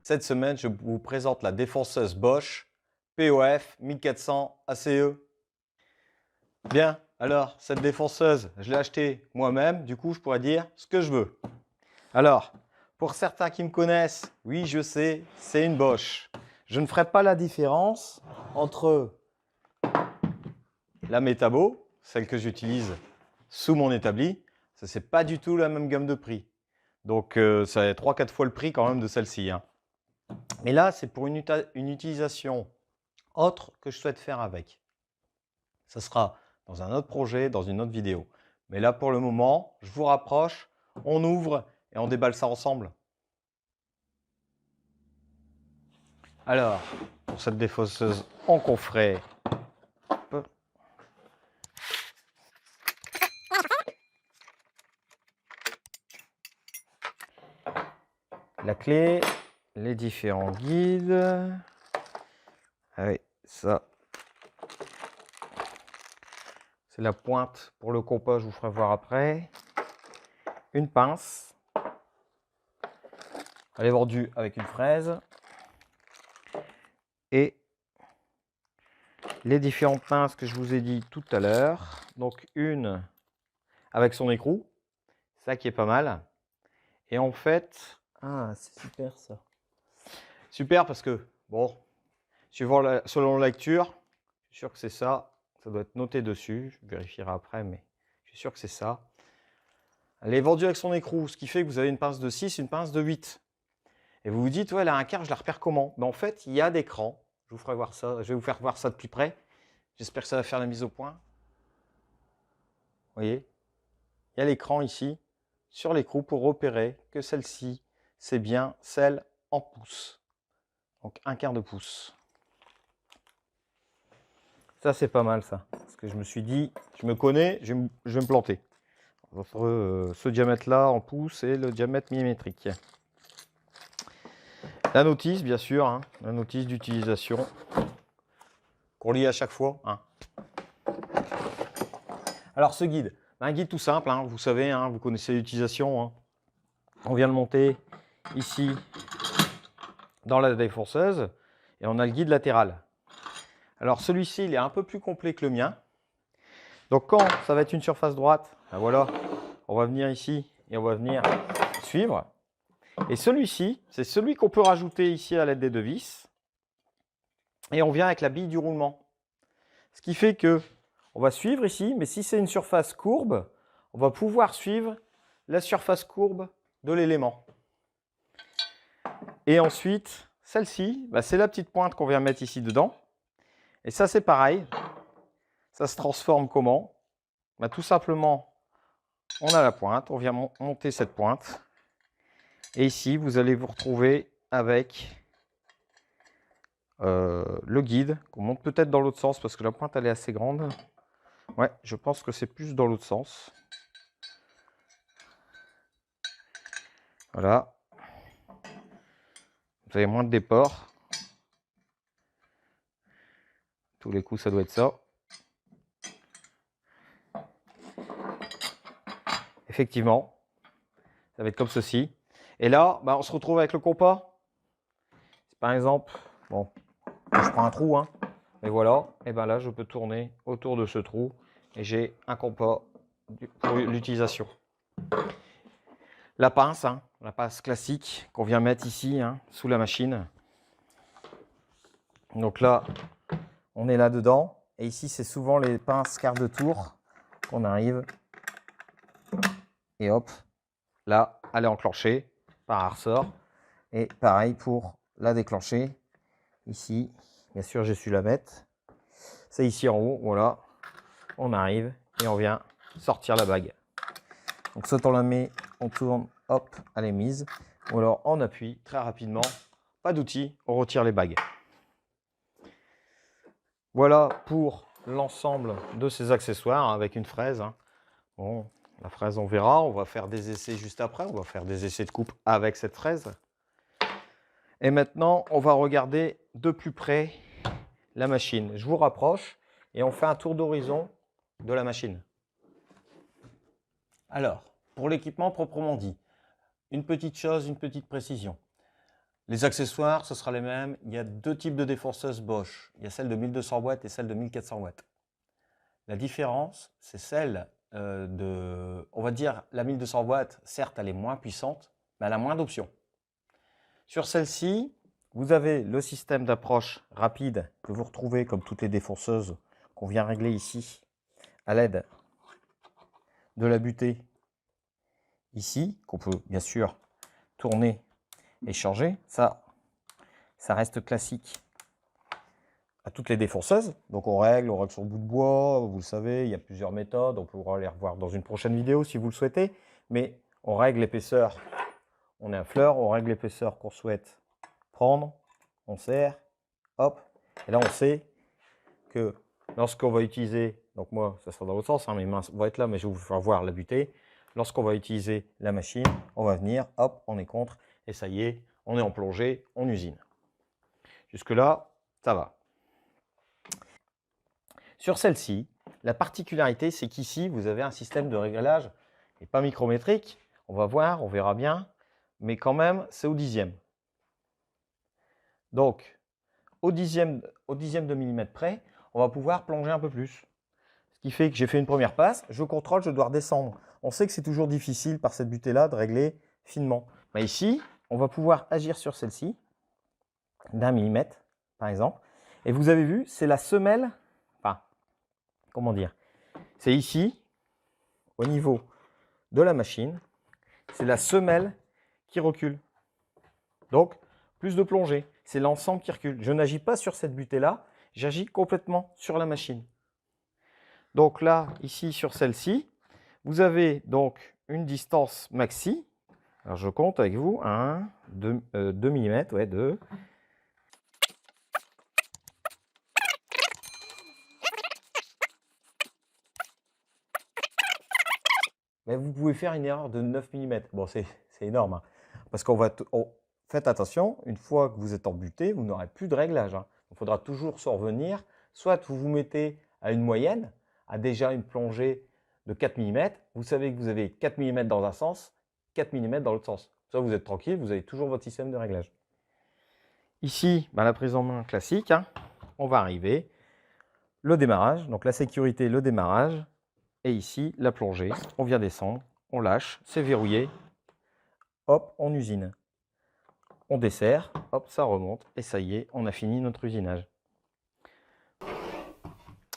Cette semaine, je vous présente la défonceuse Bosch POF 1400 ACE. Bien, alors, cette défonceuse, je l'ai achetée moi-même, du coup, je pourrais dire ce que je veux. Alors, pour certains qui me connaissent, oui, je sais, c'est une Bosch. Je ne ferai pas la différence entre la Metabo, celle que j'utilise sous mon établi, ça c'est pas du tout la même gamme de prix. Donc, ça est 3-4 fois le prix quand même de celle-ci, hein. Mais là, c'est pour une utilisation autre que je souhaite faire avec. Ça sera dans un autre projet, dans une autre vidéo. Mais là, pour le moment, je vous rapproche, on ouvre et on déballe ça ensemble. Alors, pour cette défausseuse en coffret, la clé, les différents guides. Allez, ça, c'est la pointe pour le compas, je vous ferai voir après. Une pince. Elle est vendue avec une fraise. Et les différentes pinces que je vous ai dit tout à l'heure. Donc une avec son écrou, ça qui est pas mal. Et en fait, ah, c'est super ça. Super parce que, bon, selon la lecture, je suis sûr que c'est ça. Ça doit être noté dessus. Je vérifierai après, mais je suis sûr que c'est ça. Elle est vendue avec son écrou, ce qui fait que vous avez une pince de 6, une pince de 8. Et vous vous dites, ouais, elle a un quart, je la repère comment? Ben, en fait, il y a des crans. Je vous ferai voir ça. Je vais vous faire voir ça de plus près. J'espère que ça va faire la mise au point. Vous voyez? Il y a l'écran ici, sur l'écrou, pour repérer que celle-ci, c'est bien celle en pouces. Donc, un quart de pouce. Ça, c'est pas mal, ça. Parce que je me suis dit, je me connais, je vais me planter. Entre ce diamètre-là en pouces et le diamètre millimétrique. La notice, bien sûr, hein, la notice d'utilisation qu'on lit à chaque fois, hein. Alors, ce guide, un guide tout simple, hein, vous savez, hein, vous connaissez l'utilisation, hein. On vient de monter ici dans la défonceuse et on a le guide latéral. Alors, celui-ci, il est un peu plus complet que le mien. Donc, quand ça va être une surface droite, ben voilà, on va venir ici et on va venir suivre. Et celui-ci, c'est celui qu'on peut rajouter ici à l'aide des deux vis. Et on vient avec la bille du roulement. Ce qui fait que on va suivre ici, mais si c'est une surface courbe, on va pouvoir suivre la surface courbe de l'élément. Et ensuite, celle-ci, bah, c'est la petite pointe qu'on vient mettre ici dedans. Et ça, c'est pareil. Ça se transforme comment? Bah, tout simplement, on a la pointe, on vient monter cette pointe. Et ici, vous allez vous retrouver avec le guide, qu'on monte peut-être dans l'autre sens parce que la pointe, elle est assez grande. Ouais, je pense que c'est plus dans l'autre sens. Voilà. Vous avez moins de déport. Tous les coups, ça doit être ça. Effectivement, ça va être comme ceci. Et là, bah, on se retrouve avec le compas. Par exemple, bon, je prends un trou, hein, et voilà, et ben là, je peux tourner autour de ce trou et j'ai un compas pour l'utilisation. La pince, hein, la pince classique qu'on vient mettre ici, hein, sous la machine. Donc là, on est là-dedans. Et ici, c'est souvent les pinces quart de tour qu'on arrive. Et hop, là, elle est enclenchée par un ressort. Et pareil pour la déclencher. Ici, bien sûr, j'ai su la mettre. C'est ici en haut, voilà. On arrive et on vient sortir la bague. Donc soit on la met, on tourne, hop, elle est mise. Ou alors on appuie très rapidement. Pas d'outil, on retire les bagues. Voilà pour l'ensemble de ces accessoires avec une fraise, hein. Bon, la fraise, on verra. On va faire des essais juste après. On va faire des essais de coupe avec cette fraise. Et maintenant, on va regarder de plus près la machine. Je vous rapproche et on fait un tour d'horizon de la machine. Alors, pour l'équipement proprement dit, une petite chose, une petite précision. Les accessoires, ce sera les mêmes. Il y a deux types de défonceuses Bosch. Il y a celle de 1200 watts et celle de 1400 watts. La différence, c'est celle on va dire, la 1200 watts, certes, elle est moins puissante, mais elle a moins d'options. Sur celle-ci, vous avez le système d'approche rapide que vous retrouvez comme toutes les défonceuses qu'on vient régler ici à l'aide de la butée ici, qu'on peut bien sûr tourner et changer. Ça reste classique à toutes les défonceuses. Donc on règle son bout de bois, vous le savez, il y a plusieurs méthodes, on pourra les revoir dans une prochaine vidéo si vous le souhaitez, mais on règle l'épaisseur, on est un fleur, on règle l'épaisseur qu'on souhaite prendre, on serre, hop, et là on sait que lorsqu'on va utiliser, donc moi ça sera dans l'autre sens, hein, mes mains vont être là, mais je vais vous faire voir la butée, lorsqu'on va utiliser la machine, on va venir, hop, on est contre, et ça y est, on est en plongée, on usine. Jusque là, ça va. Sur celle-ci, la particularité, c'est qu'ici, vous avez un système de réglage, et pas micrométrique, on va voir, on verra bien, mais quand même, c'est au dixième. Donc, au dixième de millimètre près, on va pouvoir plonger un peu plus. Ce qui fait que j'ai fait une première passe, je contrôle, je dois redescendre. On sait que c'est toujours difficile par cette butée-là de régler finement. Mais ici, on va pouvoir agir sur celle-ci, d'1 millimètre, par exemple. Et vous avez vu, c'est la semelle, enfin, comment dire, c'est ici, au niveau de la machine, c'est la semelle qui recule. Donc, plus de plongée. C'est l'ensemble qui recule. Je n'agis pas sur cette butée-là, j'agis complètement sur la machine. Donc là, ici, sur celle-ci, vous avez donc une distance maxi. Alors, je compte avec vous. 1, 2 mm, ouais, 2. Mais vous pouvez faire une erreur de 9 mm. Bon, c'est énorme. Hein, parce qu'on va... Faites attention, une fois que vous êtes en butée, vous n'aurez plus de réglage. Hein. Il faudra toujours s'en revenir. Soit vous vous mettez à une moyenne, à déjà une plongée de 4 mm. Vous savez que vous avez 4 mm dans un sens, 4 mm dans l'autre sens. Soit vous êtes tranquille, vous avez toujours votre système de réglage. Ici, la prise en main classique, hein, on va arriver. Le démarrage, donc la sécurité, le démarrage. Et ici, la plongée. On vient descendre, on lâche, c'est verrouillé. Hop, on usine. On dessert, hop, ça remonte, et ça y est, on a fini notre usinage.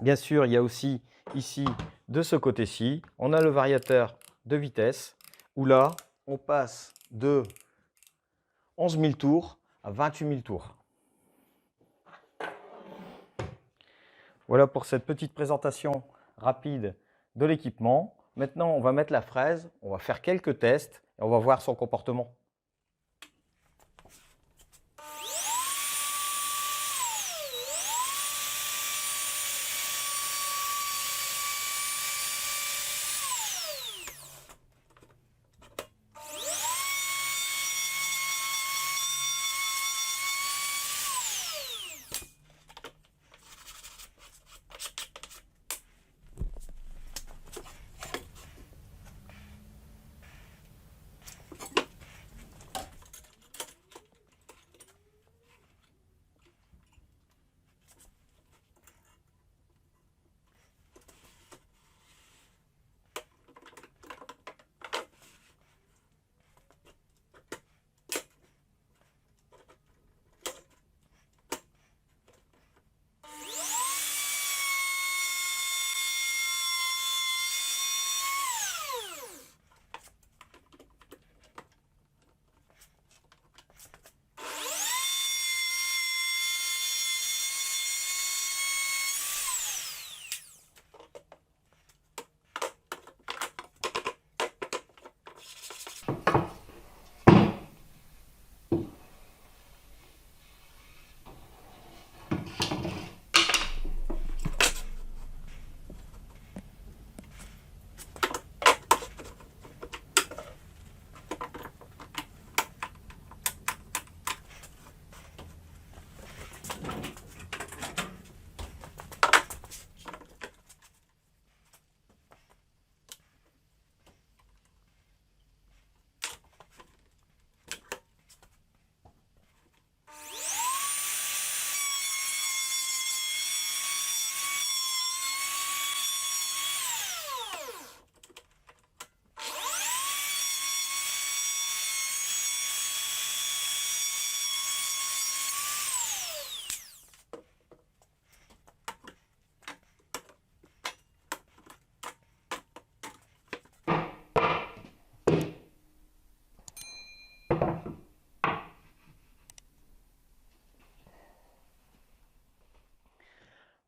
Bien sûr, il y a aussi ici, de ce côté-ci, on a le variateur de vitesse, où là, on passe de 11 000 tours à 28 000 tours. Voilà pour cette petite présentation rapide de l'équipement. Maintenant, on va mettre la fraise, on va faire quelques tests, et on va voir son comportement.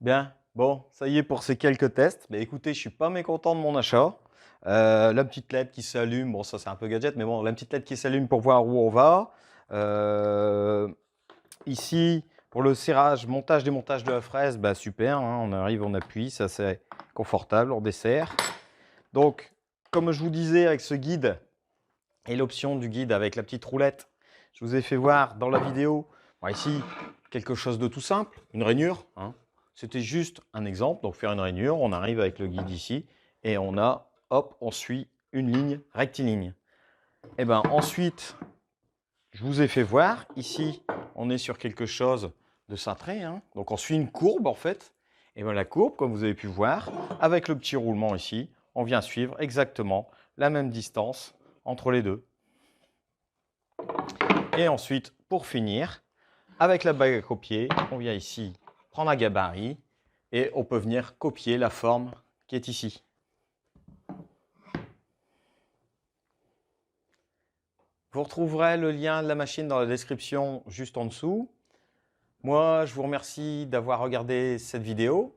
Bien, bon, ça y est pour ces quelques tests. Mais écoutez, je suis pas mécontent de mon achat. La petite LED qui s'allume, bon ça c'est un peu gadget, mais bon, la petite LED qui s'allume pour voir où on va. Ici, pour le serrage, montage, démontage de la fraise, bah super, hein, on arrive, on appuie, ça c'est confortable, on dessert. Donc, comme je vous disais avec ce guide et l'option du guide avec la petite roulette, je vous ai fait voir dans la vidéo, bon, ici, quelque chose de tout simple, une rainure, hein. C'était juste un exemple, donc faire une rainure, on arrive avec le guide ici, et on a, hop, on suit une ligne rectiligne. Et bien ensuite, je vous ai fait voir, ici, on est sur quelque chose de cintré, hein. Donc on suit une courbe en fait. Et bien la courbe, comme vous avez pu voir, avec le petit roulement ici, on vient suivre exactement la même distance entre les deux. Et ensuite, pour finir, avec la bague à copier, on vient ici prendre un gabarit et on peut venir copier la forme qui est ici. Vous retrouverez le lien de la machine dans la description juste en dessous. Moi, je vous remercie d'avoir regardé cette vidéo.